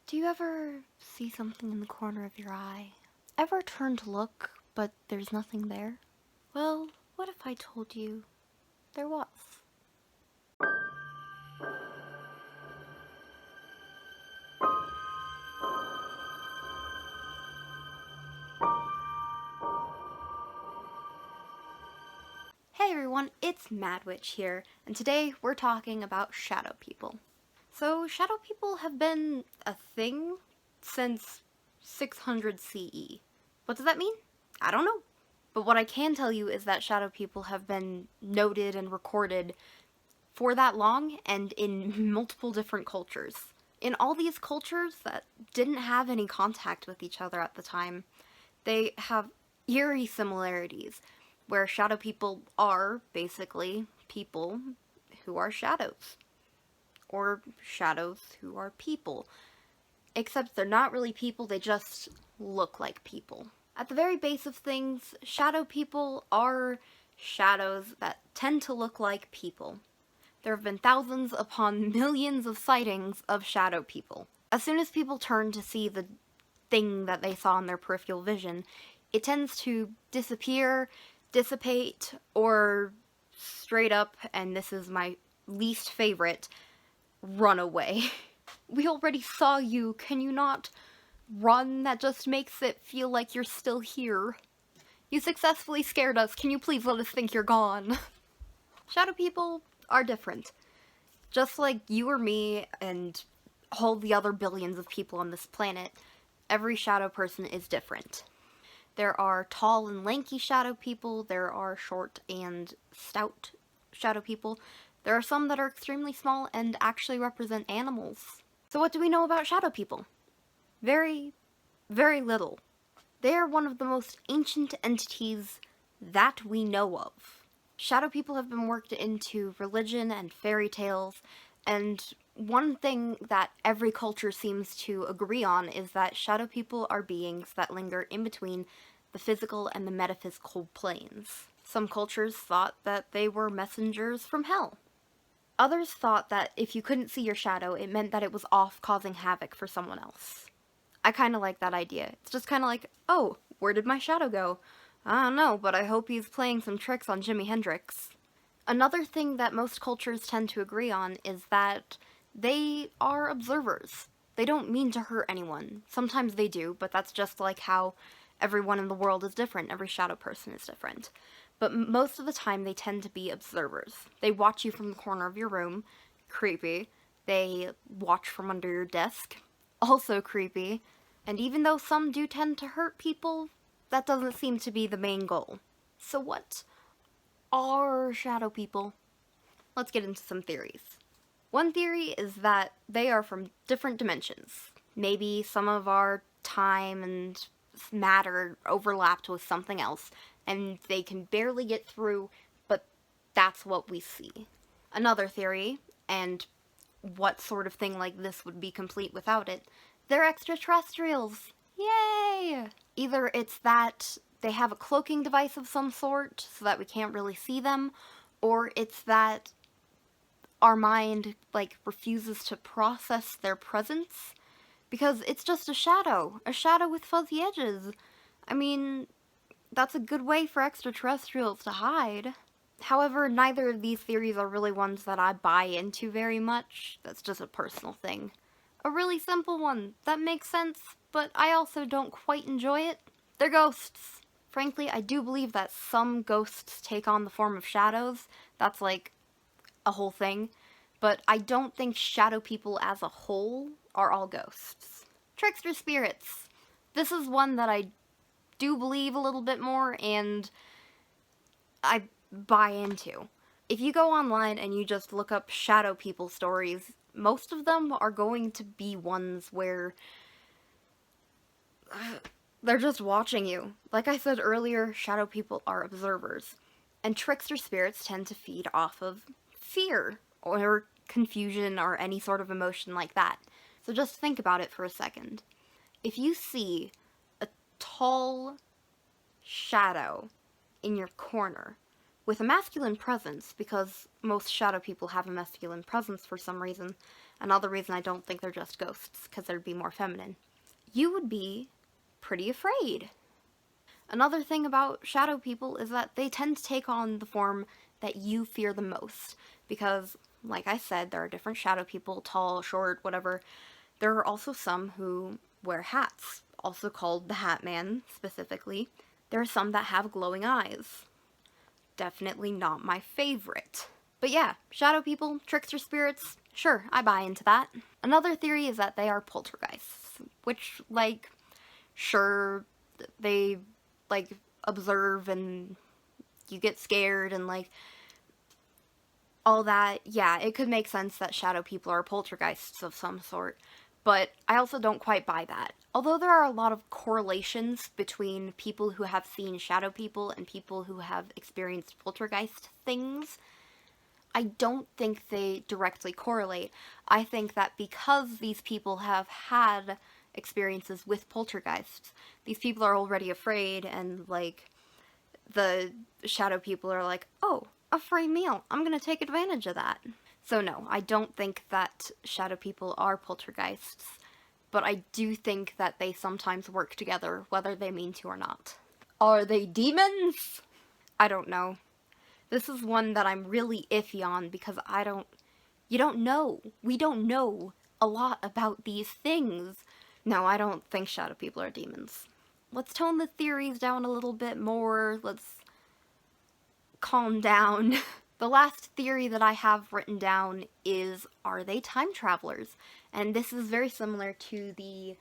Do you ever see something in the corner of your eye? Ever turn to look, but there's nothing there? Well, what if I told you there was? Hey everyone, it's Madwitch here, and today we're talking about shadow people. So, shadow people have been a thing since 600 CE. What does that mean? I don't know. But what I can tell you is that shadow people have been noted and recorded for that long and in multiple different cultures. In all these cultures that didn't have any contact with each other at the time, they have eerie similarities, where shadow people are basically people who are shadows. Or shadows who are people. Except they're not really people, they just look like people. At the very base of things, shadow people are shadows that tend to look like people. There have been thousands upon millions of sightings of shadow people. As soon as people turn to see the thing that they saw in their peripheral vision, it tends to disappear, dissipate, or straight up, and this is my least favorite, run away. We already saw you, can you not run? That just makes it feel like you're still here. You successfully scared us, can you please let us think you're gone? Shadow people are different. Just like you or me and all the other billions of people on this planet, every shadow person is different. There are tall and lanky shadow people, there are short and stout shadow people, there are some that are extremely small and actually represent animals. So what do we know about shadow people? Very, very little. They are one of the most ancient entities that we know of. Shadow people have been worked into religion and fairy tales, and one thing that every culture seems to agree on is that shadow people are beings that linger in between the physical and the metaphysical planes. Some cultures thought that they were messengers from hell. Others thought that if you couldn't see your shadow, it meant that it was off causing havoc for someone else. I kind of like that idea. It's just kind of like, oh, where did my shadow go? I don't know, but I hope he's playing some tricks on Jimi Hendrix. Another thing that most cultures tend to agree on is that they are observers. They don't mean to hurt anyone. Sometimes they do, but that's just like how everyone in the world is different. Every shadow person is different. But most of the time they tend to be observers. They watch you from the corner of your room. Creepy. They watch from under your desk. Also creepy. And even though some do tend to hurt people, that doesn't seem to be the main goal. So what are shadow people? Let's get into some theories. One theory is that they are from different dimensions. Maybe some of our time and matter overlapped with something else, and they can barely get through, but that's what we see. Another theory, and what sort of thing like this would be complete without it, they're extraterrestrials! Yay! Either it's that they have a cloaking device of some sort, so that we can't really see them, or it's that our mind, refuses to process their presence, because it's just a shadow with fuzzy edges. I mean, that's a good way for extraterrestrials to hide. However, neither of these theories are really ones that I buy into very much. That's just a personal thing. A really simple one that makes sense, but I also don't quite enjoy it. They're ghosts. Frankly, I do believe that some ghosts take on the form of shadows. That's like a whole thing. But I don't think shadow people as a whole are all ghosts. Trickster spirits. This is one that I do believe a little bit more, and I buy into. If you go online and you just look up shadow people stories, most of them are going to be ones where they're just watching you. Like I said earlier, shadow people are observers, and trickster spirits tend to feed off of fear or confusion or any sort of emotion like that. So just think about it for a second. If you see a tall shadow in your corner with a masculine presence, because most shadow people have a masculine presence for some reason, Another reason I don't think they're just ghosts, because they'd be more feminine. You would be pretty afraid. Another thing about shadow people is that they tend to take on the form that you fear the most, because, like I said, there are different shadow people, tall, short, whatever. There are also some who wear hats, also called the Hat Man, specifically. There are some that have glowing eyes. Definitely not my favorite. But yeah, shadow people, trickster spirits, sure, I buy into that. Another theory is that they are poltergeists, which, like, sure, they, like, observe and you get scared and, like, all that. Yeah, it could make sense that shadow people are poltergeists of some sort, but I also don't quite buy that. Although there are a lot of correlations between people who have seen shadow people and people who have experienced poltergeist things, I don't think they directly correlate. I think that because these people have had experiences with poltergeists, these people are already afraid, and, like, the shadow people are like, oh, a free meal, I'm gonna take advantage of that. So no, I don't think that shadow people are poltergeists, but I do think that they sometimes work together, whether they mean to or not. Are they demons? I don't know. This is one that I'm really iffy on because you don't know. We don't know a lot about these things. No, I don't think shadow people are demons. Let's tone the theories down a little bit more. Let's calm down. The last theory that I have written down is, are they time travelers? And this is very similar to the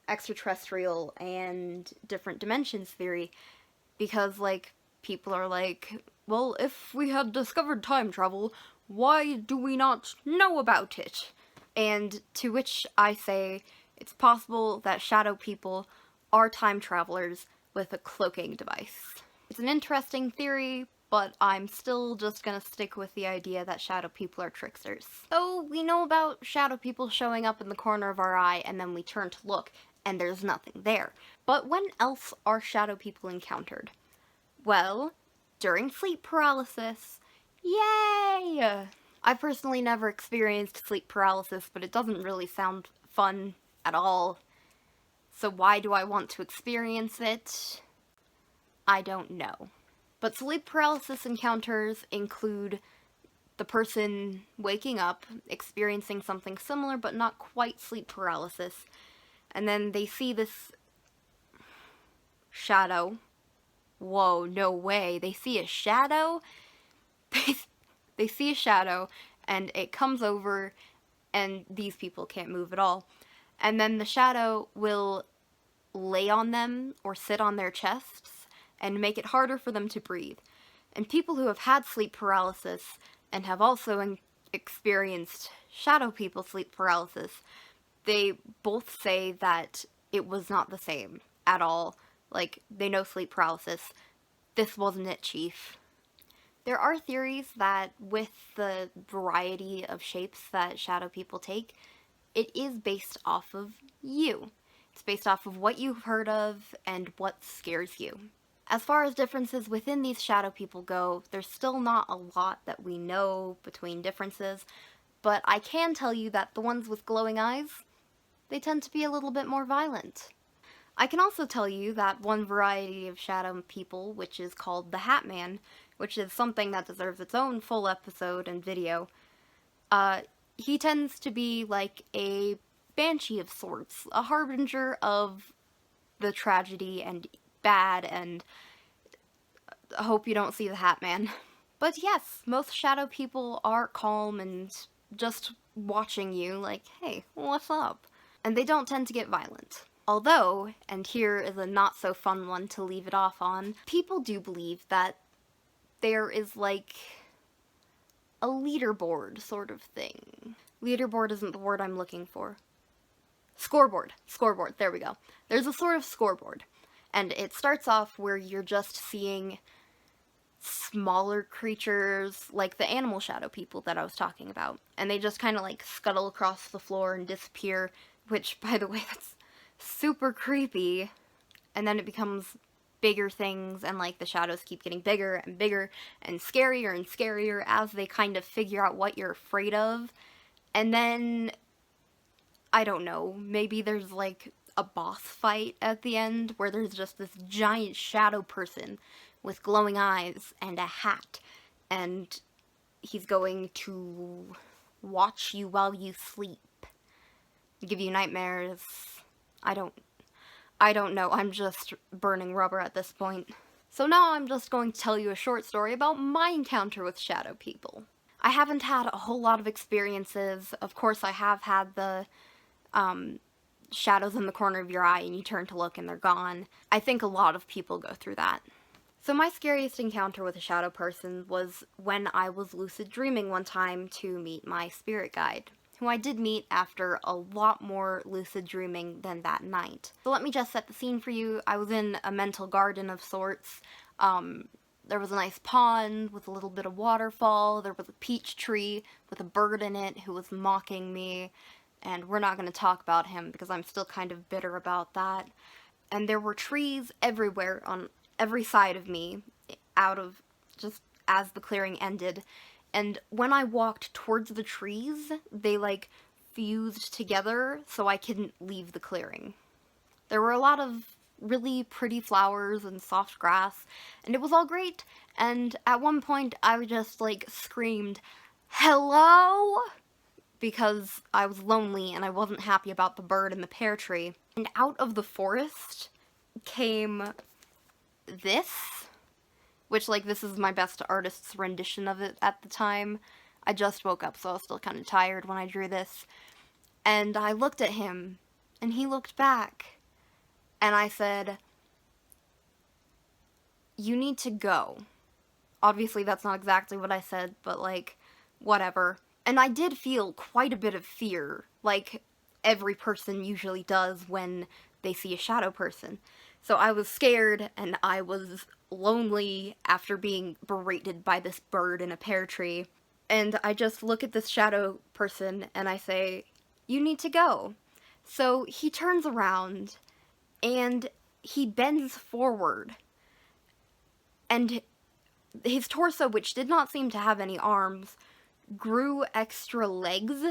extraterrestrial and different dimensions theory, because, like, people are like, well, if we had discovered time travel, why do we not know about it? And to which I say, it's possible that shadow people are time travelers with a cloaking device. It's an interesting theory, but I'm still just gonna stick with the idea that shadow people are tricksters. So we know about shadow people showing up in the corner of our eye, and then we turn to look, and there's nothing there. But when else are shadow people encountered? Well, during sleep paralysis. Yay! I've personally never experienced sleep paralysis, but it doesn't really sound fun at all. So why do I want to experience it? I don't know. But sleep paralysis encounters include the person waking up, experiencing something similar but not quite sleep paralysis, and then they see this shadow. Whoa, no way. They see a shadow? They see a shadow, and it comes over, and these people can't move at all. And then the shadow will lay on them or sit on their chests and make it harder for them to breathe. And people who have had sleep paralysis and have also experienced shadow people sleep paralysis, they both say that it was not the same at all. Like, they know sleep paralysis. This wasn't it, Chief. There are theories that with the variety of shapes that shadow people take, it is based off of you. It's based off of what you've heard of and what scares you. As far as differences within these shadow people go, there's still not a lot that we know between differences, but I can tell you that the ones with glowing eyes, they tend to be a little bit more violent. I can also tell you that one variety of shadow people, which is called the Hat Man, which is something that deserves its own full episode and video, he tends to be like a banshee of sorts, a harbinger of the tragedy and bad, and I hope you don't see the Hat Man. But yes, most shadow people are calm and just watching you like, hey, what's up? And they don't tend to get violent. Although, and here is a not so fun one to leave it off on, people do believe that there is like a leaderboard sort of thing. Leaderboard isn't the word I'm looking for. Scoreboard, there we go. There's a sort of scoreboard, and it starts off where you're just seeing smaller creatures, like the animal shadow people that I was talking about, and they just kind of like scuttle across the floor and disappear, which, by the way, that's super creepy. And then it becomes bigger things, and like the shadows keep getting bigger and scarier as they kind of figure out what you're afraid of, And then, I don't know, maybe there's like a boss fight at the end where there's just this giant shadow person with glowing eyes and a hat, and he's going to watch you while you sleep, give you nightmares. I don't know, I'm just burning rubber at this point. So now I'm just going to tell you a short story about my encounter with shadow people. I haven't had a whole lot of experiences. Of course, I have had the shadows in the corner of your eye and you turn to look and they're gone. I think a lot of people go through that. So my scariest encounter with a shadow person was when I was lucid dreaming one time to meet my spirit guide, who I did meet after a lot more lucid dreaming than that night. So let me just set the scene for you. I was in a mental garden of sorts. There was a nice pond with a little bit of waterfall. There was a peach tree with a bird in it who was mocking me. And we're not going to talk about him because I'm still kind of bitter about that. And there were trees everywhere on every side of me, out of just as the clearing ended. And when I walked towards the trees, they like fused together so I couldn't leave the clearing. There were a lot of really pretty flowers and soft grass, and it was all great. And at one point I just like screamed, "Hello?" because I was lonely and I wasn't happy about the bird in the pear tree. And out of the forest came this, which, like, this is my best artist's rendition of it at the time. I just woke up, so I was still kind of tired when I drew this. And I looked at him, and he looked back, and I said, "You need to go." Obviously, that's not exactly what I said, but, like, whatever. And I did feel quite a bit of fear, like every person usually does when they see a shadow person. So I was scared, and I was lonely after being berated by this bird in a pear tree. And I just look at this shadow person, and I say, "You need to go." So he turns around, and he bends forward. And his torso, which did not seem to have any arms, grew extra legs,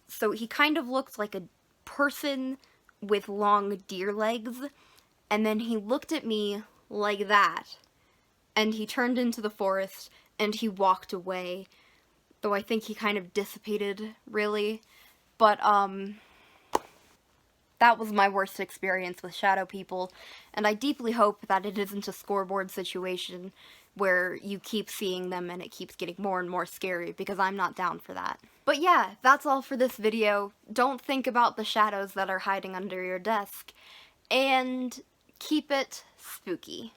so he kind of looked like a person with long deer legs, and then he looked at me like that, and he turned into the forest, and he walked away, though I think he kind of dissipated, really. But, that was my worst experience with shadow people, and I deeply hope that it isn't a scoreboard situation where you keep seeing them and it keeps getting more and more scary, because I'm not down for that. But yeah, that's all for this video. Don't think about the shadows that are hiding under your desk, and keep it spooky.